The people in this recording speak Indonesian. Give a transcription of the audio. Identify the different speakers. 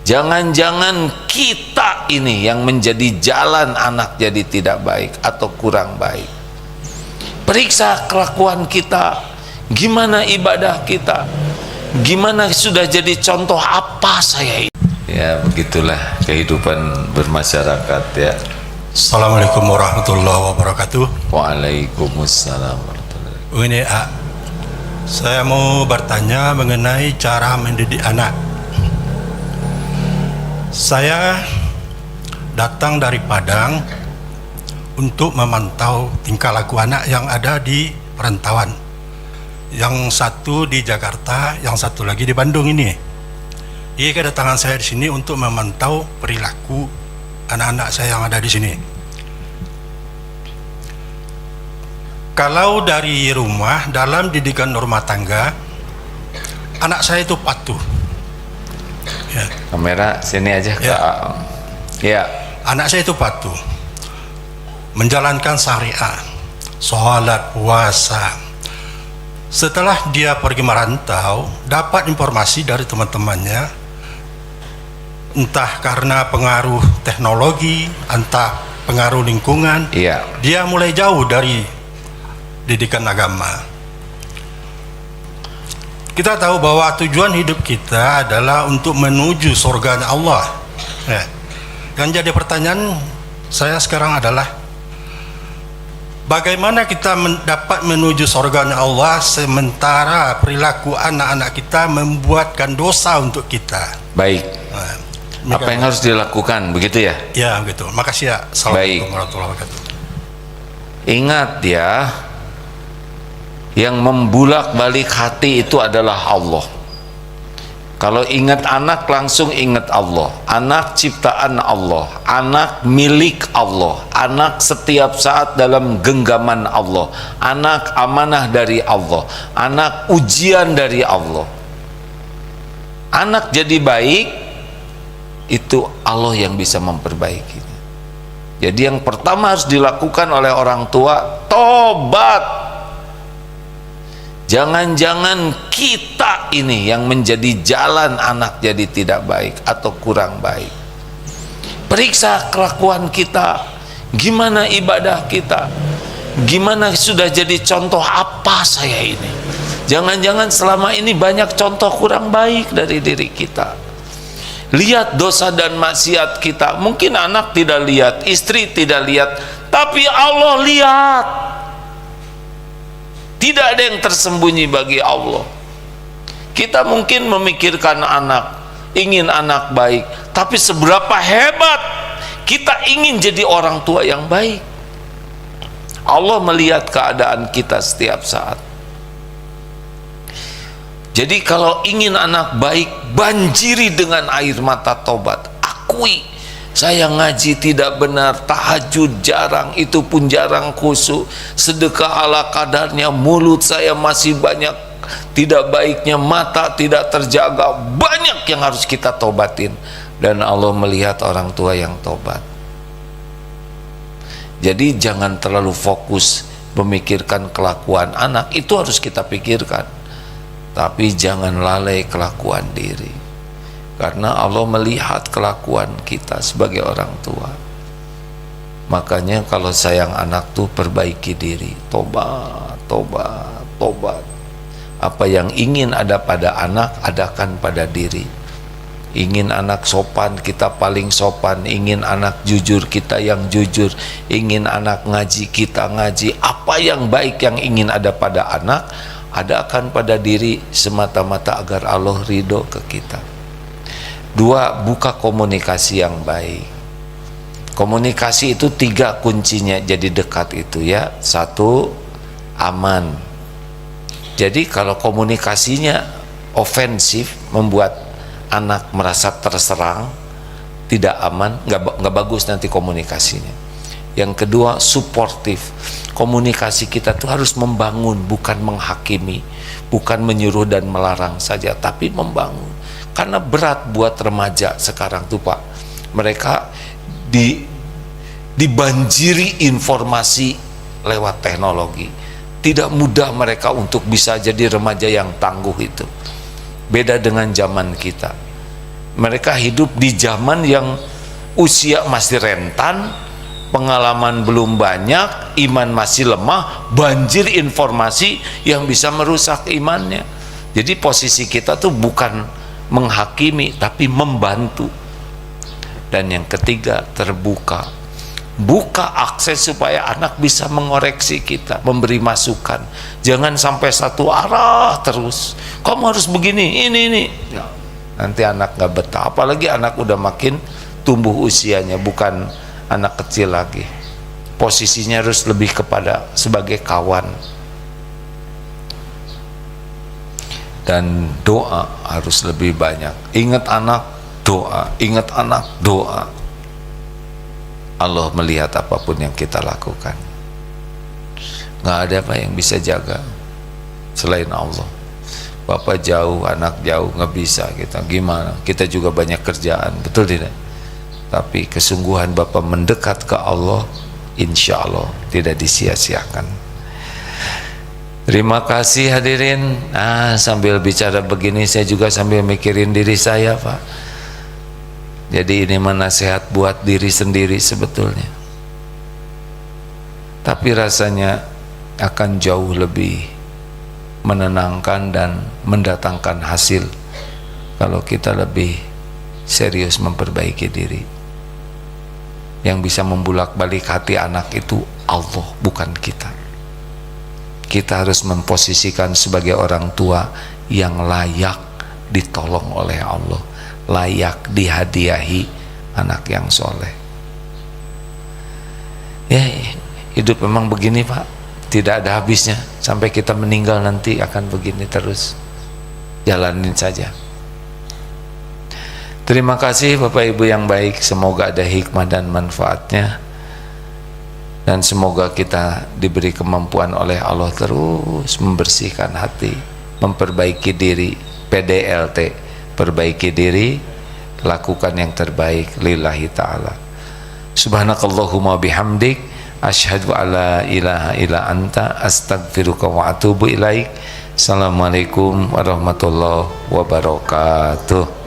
Speaker 1: Jangan-jangan kita ini yang menjadi jalan anak jadi tidak baik atau kurang baik. Periksa kelakuan kita, gimana ibadah kita, gimana sudah jadi contoh apa saya ini. Ya begitulah kehidupan bermasyarakat ya.
Speaker 2: Assalamualaikum warahmatullahi wabarakatuh.
Speaker 1: Waalaikumsalam warahmatullahi wabarakatuh.
Speaker 2: Ini saya mau bertanya mengenai cara mendidik anak. Saya datang dari Padang untuk memantau tingkah laku anak yang ada di perantauan. Yang satu di Jakarta, yang satu lagi di Bandung ini. Ini kedatangan saya di sini untuk memantau perilaku anak-anak saya yang ada di sini. Kalau dari rumah, dalam didikan rumah tangga, anak saya itu patuh. Ya.
Speaker 1: Kamera sini aja Kak.
Speaker 2: Ya.
Speaker 1: Ya.
Speaker 2: Anak saya itu patuh, menjalankan syariat, sholat, puasa. Setelah dia pergi merantau, dapat informasi dari teman-temannya, entah karena pengaruh teknologi, entah pengaruh lingkungan,
Speaker 1: Iya.
Speaker 2: dia mulai jauh dari didikan agama. Kita tahu bahwa tujuan hidup kita adalah untuk menuju surganya Allah. Ya. Yang jadi pertanyaan saya sekarang adalah, bagaimana kita dapat menuju surganya Allah sementara perilaku anak-anak kita membuatkan dosa untuk kita?
Speaker 1: Baik.
Speaker 2: Nah,
Speaker 1: apa yang harus dilakukan, begitu ya?
Speaker 2: Ya, begitu. Makasih ya. Assalamualaikum warahmatullahi wabarakatuh.
Speaker 1: Ingat ya, yang membulak-balik hati itu adalah Allah. Kalau ingat anak, langsung ingat Allah. Anak ciptaan Allah, anak milik Allah, anak setiap saat dalam genggaman Allah, anak amanah dari Allah, anak ujian dari Allah. Anak jadi baik, itu Allah yang bisa memperbaiki. Jadi yang pertama harus dilakukan oleh orang tua, tobat. Jangan-jangan kita ini yang menjadi jalan anak jadi tidak baik atau kurang baik. Periksa kelakuan kita, gimana ibadah kita, gimana sudah jadi contoh apa saya ini. Jangan-jangan selama ini banyak contoh kurang baik dari diri kita. Lihat dosa dan maksiat kita. Mungkin anak tidak lihat, istri tidak lihat, tapi Allah lihat. Tidak ada yang tersembunyi bagi Allah. Kita mungkin memikirkan anak, ingin anak baik, tapi seberapa hebat kita ingin jadi orang tua yang baik. Allah melihat keadaan kita setiap saat. Jadi kalau ingin anak baik, banjiri dengan air mata tobat. Akui, saya ngaji tidak benar, tahajud jarang, itu pun jarang khusyuk, sedekah ala kadarnya, mulut saya masih banyak tidak baiknya, mata tidak terjaga, banyak yang harus kita tobatin. Dan Allah melihat orang tua yang tobat. Jadi jangan terlalu fokus memikirkan kelakuan anak, itu harus kita pikirkan, tapi jangan lalai kelakuan diri. Karena Allah melihat kelakuan kita sebagai orang tua. Makanya kalau sayang anak tuh perbaiki diri, tobat, tobat, tobat. Apa yang ingin ada pada anak, adakan pada diri. Ingin anak sopan, kita paling sopan. Ingin anak jujur, kita yang jujur. Ingin anak ngaji, kita ngaji. Apa yang baik yang ingin ada pada anak, adakan pada diri semata-mata agar Allah ridho ke kita. Dua, buka komunikasi yang baik. Komunikasi itu 3 kuncinya jadi dekat itu ya. 1, aman. Jadi kalau komunikasinya ofensif, membuat anak merasa terserang, tidak aman, nggak bagus nanti komunikasinya. Yang kedua, suportif. Komunikasi kita tuh harus membangun, bukan menghakimi, bukan menyuruh dan melarang saja, tapi membangun. Karena berat buat remaja sekarang tuh Pak, mereka dibanjiri informasi lewat teknologi. Tidak mudah mereka untuk bisa jadi remaja yang tangguh itu. Beda dengan zaman kita. Mereka hidup di zaman yang usia masih rentan, pengalaman belum banyak, iman masih lemah, banjir informasi yang bisa merusak imannya. Jadi posisi kita tuh bukan menghakimi tapi membantu. Dan yang ketiga, terbuka, buka akses supaya anak bisa mengoreksi kita, memberi masukan. Jangan sampai satu arah terus, kamu harus begini, ini nanti anak nggak betah. Apalagi anak udah makin tumbuh usianya, bukan anak kecil lagi. Posisinya harus lebih kepada sebagai kawan. Dan doa harus lebih banyak. Ingat anak, doa. Ingat anak, doa. Allah melihat apapun yang kita lakukan. Nggak ada apa yang bisa jaga selain Allah. Bapak jauh, anak jauh, nggak bisa kita. Gimana? Kita juga banyak kerjaan, betul tidak? Tapi kesungguhan Bapak mendekat ke Allah, insya Allah tidak disia-siakan. Terima kasih hadirin. Sambil bicara begini saya juga sambil mikirin diri saya, Pak. Jadi ini nasihat buat diri sendiri sebetulnya. Tapi rasanya akan jauh lebih menenangkan dan mendatangkan hasil kalau kita lebih serius memperbaiki diri. Yang bisa membulak-balik hati anak itu Allah, bukan kita. Kita harus memposisikan sebagai orang tua yang layak ditolong oleh Allah, layak dihadiahi anak yang soleh. Ya, hidup memang begini, Pak, tidak ada habisnya. Sampai kita meninggal nanti akan begini terus. Jalanin saja. Terima kasih Bapak Ibu yang baik. Semoga ada hikmah dan manfaatnya, dan semoga kita diberi kemampuan oleh Allah terus membersihkan hati, memperbaiki diri. PDLT, perbaiki diri, lakukan yang terbaik lillahi ta'ala. Subhanakallahumma bihamdik, asyhadu alla ilaha illa anta, astaghfiruka wa atubu ilaik. Assalamualaikum warahmatullahi wabarakatuh.